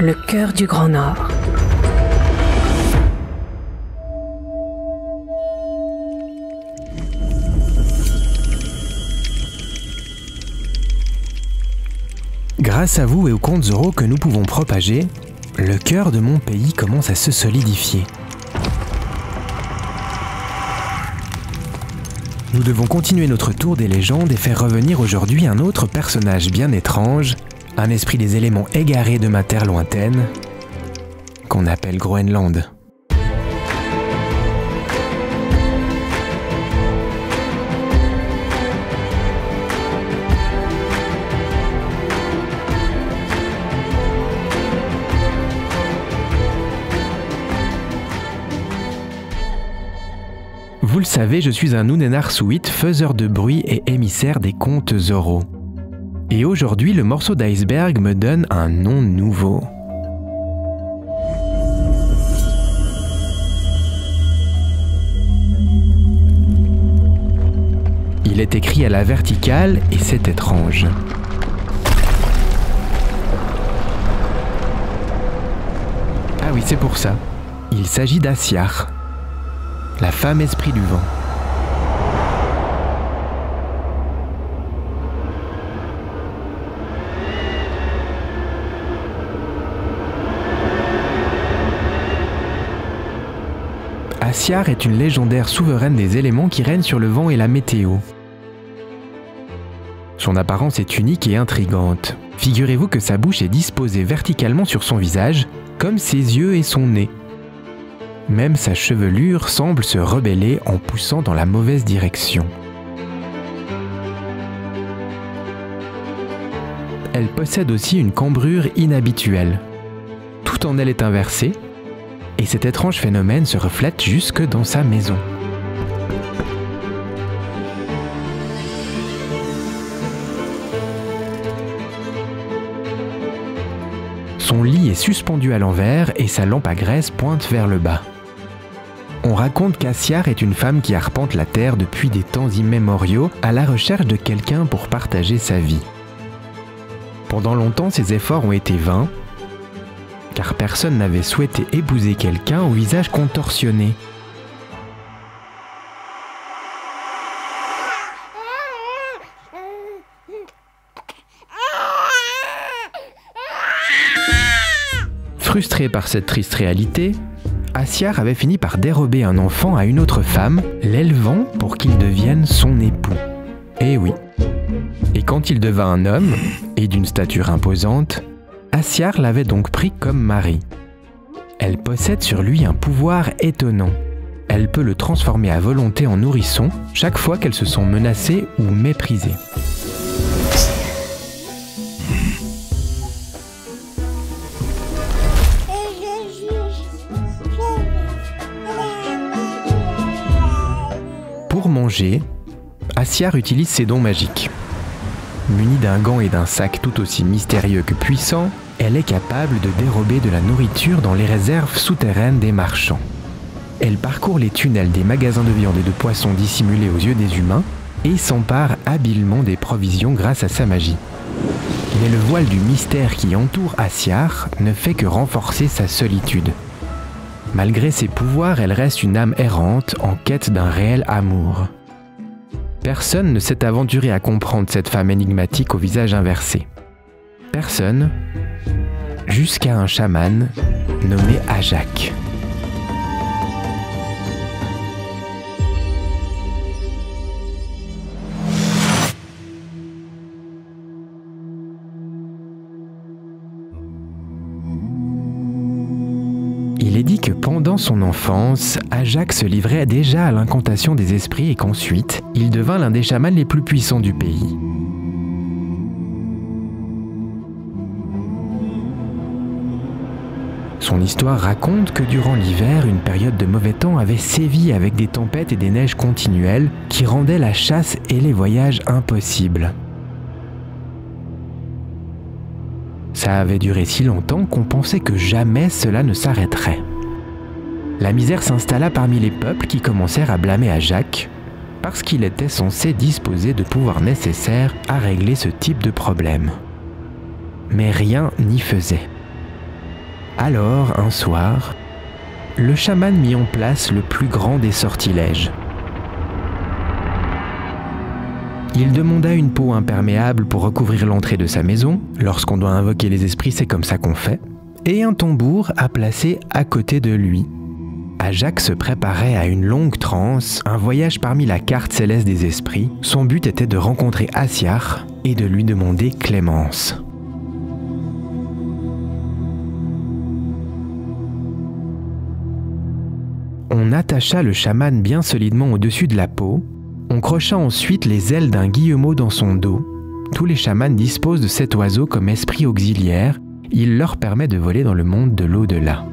le cœur du Grand Nord. Grâce à vous et aux contes oraux que nous pouvons propager, le cœur de mon pays commence à se solidifier. Nous devons continuer notre tour des légendes et faire revenir aujourd'hui un autre personnage bien étrange, un esprit des éléments égarés de ma terre lointaine, qu'on appelle Groenland. Vous le savez, je suis un Nunnenarsuit, faiseur de bruit et émissaire des contes oraux. Et aujourd'hui, le morceau d'iceberg me donne un nom nouveau. Il est écrit à la verticale et c'est étrange. Ah oui, c'est pour ça. Il s'agit d'Asiar, la femme esprit du vent. Asiar est une légendaire souveraine des éléments qui règne sur le vent et la météo. Son apparence est unique et intrigante. Figurez-vous que sa bouche est disposée verticalement sur son visage, comme ses yeux et son nez. Même sa chevelure semble se rebeller en poussant dans la mauvaise direction. Elle possède aussi une cambrure inhabituelle. Tout en elle est inversé, et cet étrange phénomène se reflète jusque dans sa maison. Son lit est suspendu à l'envers et sa lampe à graisse pointe vers le bas. On raconte qu'Asiar est une femme qui arpente la terre depuis des temps immémoriaux à la recherche de quelqu'un pour partager sa vie. Pendant longtemps, ses efforts ont été vains, car personne n'avait souhaité épouser quelqu'un au visage contorsionné. Frustré par cette triste réalité, Asiar avait fini par dérober un enfant à une autre femme, l'élevant pour qu'il devienne son époux. Eh oui. Et quand il devint un homme, et d'une stature imposante, Asiar l'avait donc pris comme mari. Elle possède sur lui un pouvoir étonnant. Elle peut le transformer à volonté en nourrisson chaque fois qu'elle se sent menacée ou méprisée. Pour manger, Asiar utilise ses dons magiques. Munie d'un gant et d'un sac tout aussi mystérieux que puissant, elle est capable de dérober de la nourriture dans les réserves souterraines des marchands. Elle parcourt les tunnels des magasins de viande et de poissons dissimulés aux yeux des humains et s'empare habilement des provisions grâce à sa magie. Mais le voile du mystère qui entoure Asiar ne fait que renforcer sa solitude. Malgré ses pouvoirs, elle reste une âme errante en quête d'un réel amour. Personne ne s'est aventuré à comprendre cette femme énigmatique au visage inversé. Personne, jusqu'à un chaman nommé Ajak. Il est dit que pendant son enfance, Ajak se livrait déjà à l'incantation des esprits et qu'ensuite, il devint l'un des chamans les plus puissants du pays. Son histoire raconte que durant l'hiver, une période de mauvais temps avait sévi avec des tempêtes et des neiges continuelles qui rendaient la chasse et les voyages impossibles. Ça avait duré si longtemps qu'on pensait que jamais cela ne s'arrêterait. La misère s'installa parmi les peuples qui commencèrent à blâmer Ajak parce qu'il était censé disposer de pouvoirs nécessaires à régler ce type de problème. Mais rien n'y faisait. Alors, un soir, le chaman mit en place le plus grand des sortilèges. Il demanda une peau imperméable pour recouvrir l'entrée de sa maison. Lorsqu'on doit invoquer les esprits, c'est comme ça qu'on fait. Et un tambour à placer à côté de lui. Ajak se préparait à une longue transe, un voyage parmi la carte céleste des esprits. Son but était de rencontrer Asiar et de lui demander clémence. On attacha le chaman bien solidement au-dessus de la peau. On crocha ensuite les ailes d'un guillemot dans son dos. Tous les chamans disposent de cet oiseau comme esprit auxiliaire. Il leur permet de voler dans le monde de l'au-delà.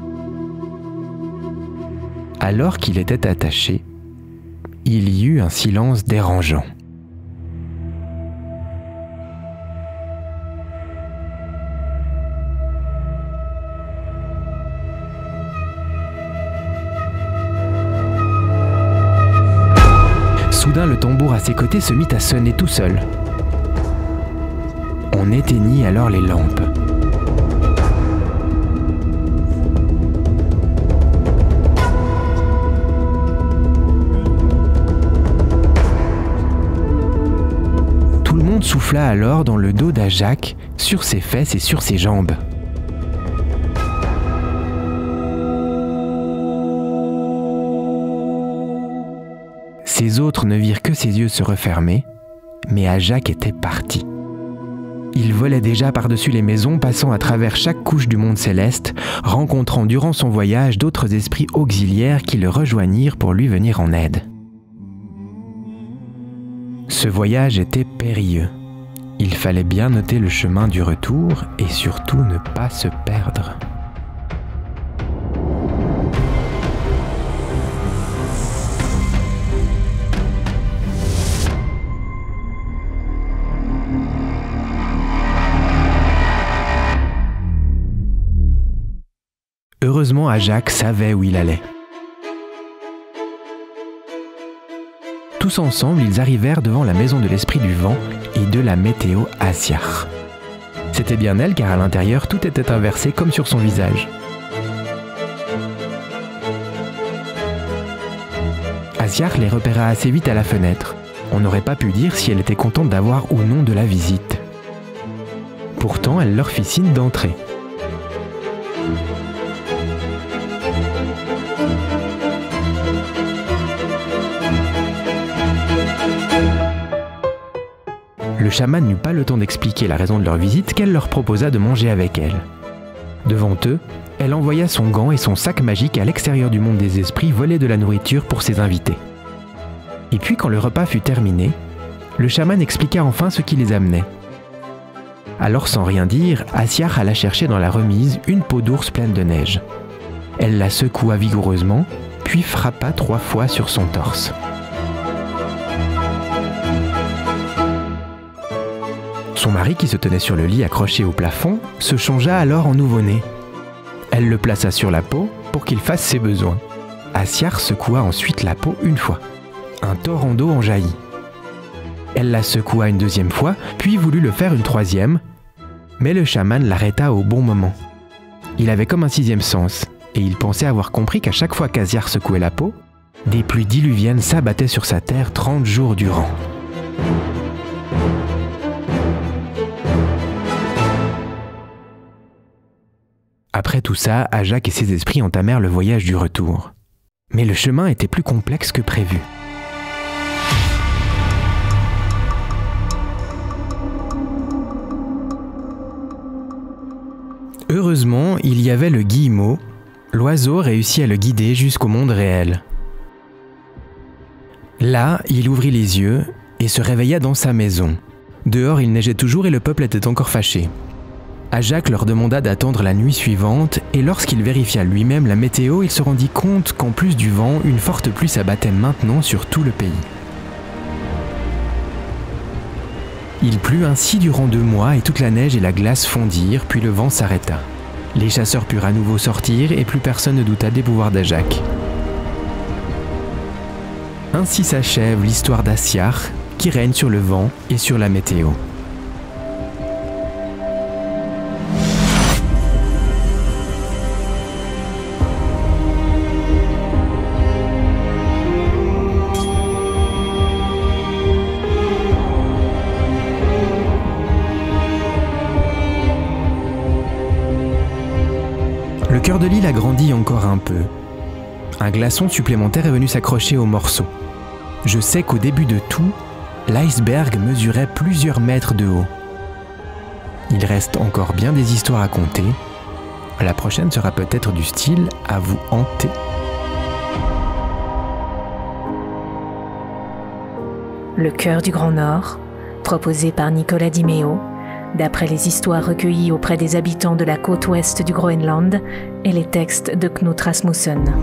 Alors qu'il était attaché, il y eut un silence dérangeant. Soudain, le tambour à ses côtés se mit à sonner tout seul. On éteignit alors les lampes. Tout le monde souffla alors dans le dos d'Ajak, sur ses fesses et sur ses jambes. Les autres ne virent que ses yeux se refermer, mais Ajak était parti. Il volait déjà par-dessus les maisons, passant à travers chaque couche du monde céleste, rencontrant durant son voyage d'autres esprits auxiliaires qui le rejoignirent pour lui venir en aide. Ce voyage était périlleux. Il fallait bien noter le chemin du retour et surtout ne pas se perdre. Heureusement, Ajak savait où il allait. Tous ensemble, ils arrivèrent devant la maison de l'esprit du vent et de la météo Asiar. C'était bien elle, car à l'intérieur, tout était inversé comme sur son visage. Asiar les repéra assez vite à la fenêtre. On n'aurait pas pu dire si elle était contente d'avoir ou non de la visite. Pourtant, elle leur fit signe d'entrer. Le chaman n'eut pas le temps d'expliquer la raison de leur visite qu'elle leur proposa de manger avec elle. Devant eux, elle envoya son gant et son sac magique à l'extérieur du monde des esprits voler de la nourriture pour ses invités. Et puis quand le repas fut terminé, le chaman expliqua enfin ce qui les amenait. Alors sans rien dire, Asiar alla chercher dans la remise une peau d'ours pleine de neige. Elle la secoua vigoureusement, puis frappa 3 fois sur son torse. Son mari, qui se tenait sur le lit accroché au plafond, se changea alors en nouveau-né. Elle le plaça sur la peau pour qu'il fasse ses besoins. Asiar secoua ensuite la peau une fois. Un torrent d'eau en jaillit. Elle la secoua une 2e fois, puis voulut le faire une 3e, mais le chaman l'arrêta au bon moment. Il avait comme un 6e sens, et il pensait avoir compris qu'à chaque fois qu'Asiar secouait la peau, des pluies diluviennes s'abattaient sur sa terre 30 jours durant. Après tout ça, Ajak et ses esprits entamèrent le voyage du retour. Mais le chemin était plus complexe que prévu. Heureusement, il y avait le guillemot. L'oiseau réussit à le guider jusqu'au monde réel. Là, il ouvrit les yeux et se réveilla dans sa maison. Dehors, il neigeait toujours et le peuple était encore fâché. Ajak leur demanda d'attendre la nuit suivante et lorsqu'il vérifia lui-même la météo, il se rendit compte qu'en plus du vent, une forte pluie s'abattait maintenant sur tout le pays. Il plut ainsi durant 2 mois et toute la neige et la glace fondirent, puis le vent s'arrêta. Les chasseurs purent à nouveau sortir et plus personne ne douta des pouvoirs d'Ajak. Ainsi s'achève l'histoire d'Asiar, qui règne sur le vent et sur la météo. Le cœur de l'île a grandi encore un peu. Un glaçon supplémentaire est venu s'accrocher au morceau. Je sais qu'au début de tout, l'iceberg mesurait plusieurs mètres de haut. Il reste encore bien des histoires à conter. La prochaine sera peut-être du style à vous hanter. Le cœur du Grand Nord, proposé par Nicolas Di Meo, d'après les histoires recueillies auprès des habitants de la côte ouest du Groenland et les textes de Knut Rasmussen.